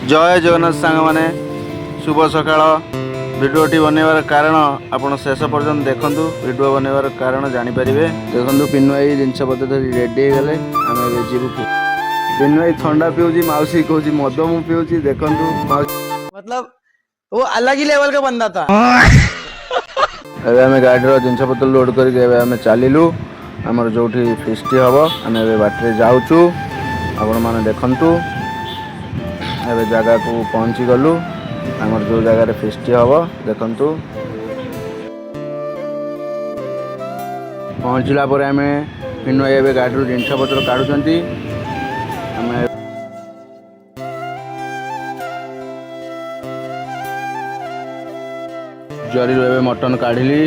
जय जगन्नाथ सांग मैंने शुभ सकाळ भिडियोटी बनवार कारण आपण शेष पर्यटन देखूँ भिडियो बनवार कारण जापर देखो पिन्नु भाई जिनस पत्र धरी रेडी हो गले आम जीवु पिन्नु भाई ठंडा पिऊँ मौसी कहूँ मद मु पिऊँ देखु मतलब वो अलग ही लेवल का बंदा था। एबे आम गाड़ी जिनस पत्र लोड करके चलू आमर जो फिस्ट हम आम बाटे जाऊँ आपण मैंने देखु एबे जगह को पहुँची गलु आमर जो जगार फिस्ट हम देखु पहुँचला आम पिन्नु भाई गाड़ी जिनस पत्र काढ़ुंट आम जरी मटन काढ़ी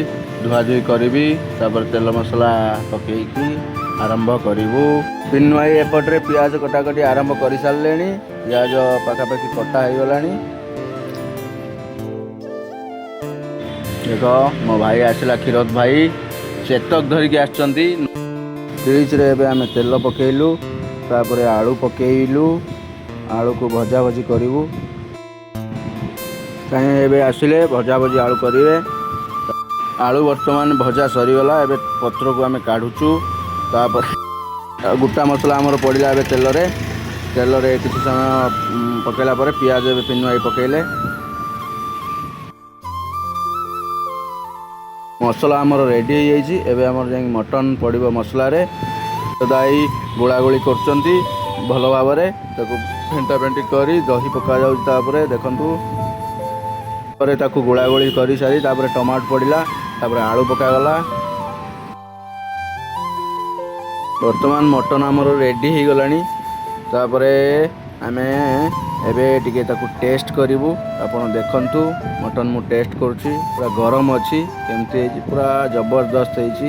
धुआधुई करी तेल मसला पकईकी आरंभ करूँ। पिन्नु भाई एपटे पियाज कटाकटी आरंभ कर सारे पियाज पाखापाखि कटा हो गला। देख मो भाई आसला क्षीरोद भाई चेतक धरिकी आसरीज आम तेल पकेलु तापर आलू पकेलु आलू को भजा भजी करूँ कहीं आसिले भजा भजी आलू करेंगे। आलू बर्तमान भजा सरीगला एबे पत्र को आम काढ़ुचु तापर गोटा मसला आमर पड़ा ए तेल रे किसी समय पकेला पर पियाज पिन्नु भाई पकेले मसला आमर रेडी हो जाइए। एबे आमर जाई मटन पड़ो मसला रे दाई गोला गोली करचंती भल भाव में फेंटा फेंटी करी दही पका जाऊँ देखु ताकू गोला गोली कर सारी टमाटो पड़ा तापर आलू पकागला। वर्तमान मटन आमर रेडी हो गला तापर आमे एबे टिके ताकू टेस्ट करूँ आपण देखंतु मटन मु टेस्ट करुँची पूरा गरम अच्छी केमती पूरा जबरदस्त होती